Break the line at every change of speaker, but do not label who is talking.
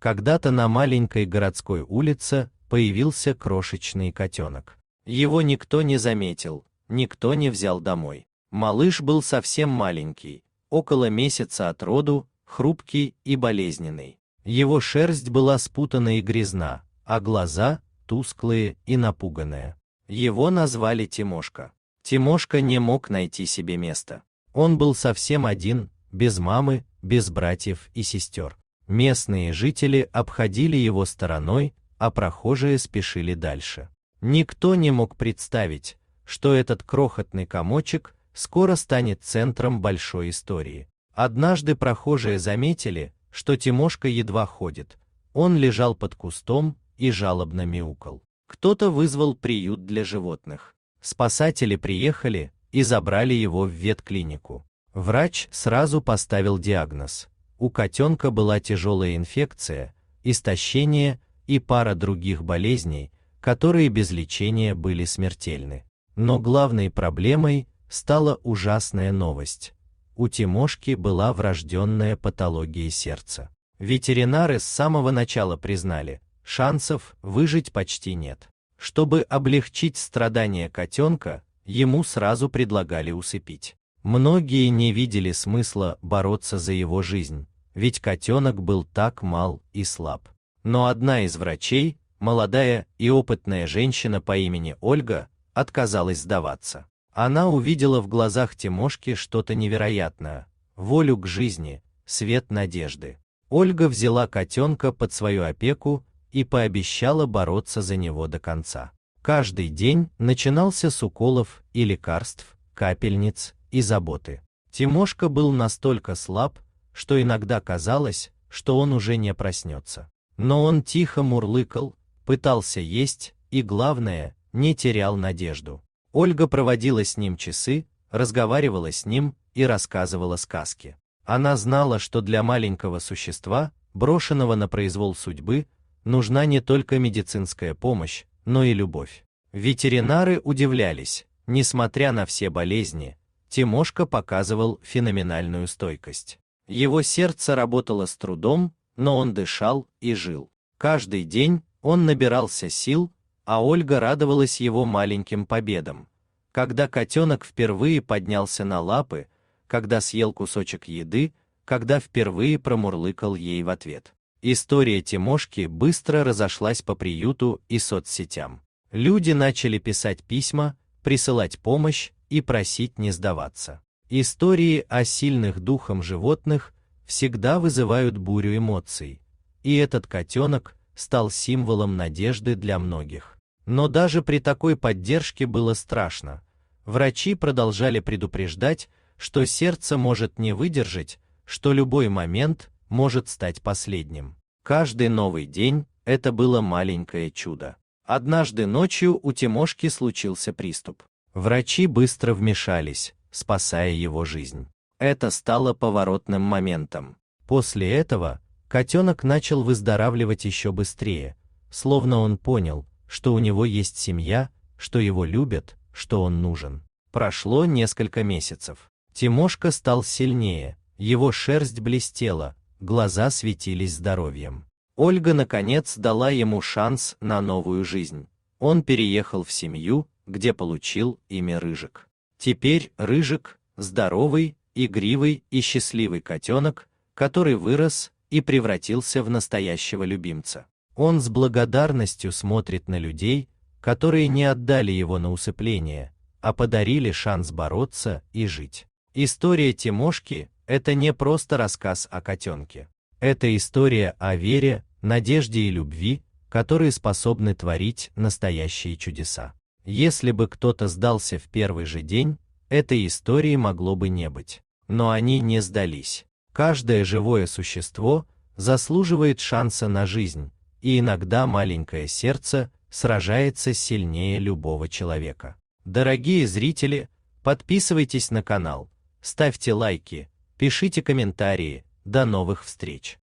Когда-то на маленькой городской улице появился крошечный котенок. Его никто не заметил, никто не взял домой. Малыш был совсем маленький, около месяца от роду, хрупкий и болезненный. Его шерсть была спутана и грязна, а глаза тусклые и напуганные. Его назвали Тимошка. Тимошка не мог найти себе места. Он был совсем один, без мамы, без братьев и сестер. Местные жители обходили его стороной, а прохожие спешили дальше. Никто не мог представить, что этот крохотный комочек скоро станет центром большой истории. Однажды прохожие заметили, что Тимошка едва ходит. Он лежал под кустом и жалобно мяукал. Кто-то вызвал приют для животных. Спасатели приехали и забрали его в ветклинику. Врач сразу поставил диагноз. У котенка была тяжелая инфекция, истощение и пара других болезней, которые без лечения были смертельны. Но главной проблемой стала ужасная новость. У Тимошки была врожденная патология сердца. Ветеринары с самого начала признали, шансов выжить почти нет. Чтобы облегчить страдания котенка, ему сразу предлагали усыпить. Многие не видели смысла бороться за его жизнь, ведь котенок был так мал и слаб. Но одна из врачей, молодая и опытная женщина по имени Ольга, отказалась сдаваться. Она увидела в глазах Тимошки что-то невероятное, волю к жизни, свет надежды. Ольга взяла котенка под свою опеку и пообещала бороться за него до конца. Каждый день начинался с уколов и лекарств, капельниц и заботы. Тимошка был настолько слаб, что иногда казалось, что он уже не проснется. Но он тихо мурлыкал, пытался есть и, главное, не терял надежду. Ольга проводила с ним часы, разговаривала с ним и рассказывала сказки. Она знала, что для маленького существа, брошенного на произвол судьбы, нужна не только медицинская помощь, но и любовь. Ветеринары удивлялись, несмотря на все болезни, Тимошка показывал феноменальную стойкость. Его сердце работало с трудом, но он дышал и жил. Каждый день он набирался сил, а Ольга радовалась его маленьким победам. Когда котенок впервые поднялся на лапы, когда съел кусочек еды, когда впервые промурлыкал ей в ответ. История Тимошки быстро разошлась по приюту и соцсетям. Люди начали писать письма, присылать помощь и просить не сдаваться. Истории о сильных духом животных всегда вызывают бурю эмоций, и этот котенок стал символом надежды для многих. Но даже при такой поддержке было страшно. Врачи продолжали предупреждать, что сердце может не выдержать, что любой момент может стать последним. Каждый новый день это было маленькое чудо. Однажды ночью у Тимошки случился приступ. Врачи быстро вмешались, спасая его жизнь. Это стало поворотным моментом. После этого котенок начал выздоравливать еще быстрее, словно он понял, что у него есть семья, что его любят, что он нужен. Прошло несколько месяцев. Тимошка стал сильнее, его шерсть блестела, глаза светились здоровьем. Ольга наконец дала ему шанс на новую жизнь. Он переехал в семью, где получил имя Рыжик. Теперь Рыжик – здоровый, игривый и счастливый котенок, который вырос и превратился в настоящего любимца. Он с благодарностью смотрит на людей, которые не отдали его на усыпление, а подарили шанс бороться и жить. История Тимошки – это не просто рассказ о котенке. Это история о вере, надежде и любви, которые способны творить настоящие чудеса. Если бы кто-то сдался в первый же день, этой истории могло бы не быть. Но они не сдались. Каждое живое существо заслуживает шанса на жизнь, и иногда маленькое сердце сражается сильнее любого человека. Дорогие зрители, подписывайтесь на канал, ставьте лайки, пишите комментарии. До новых встреч!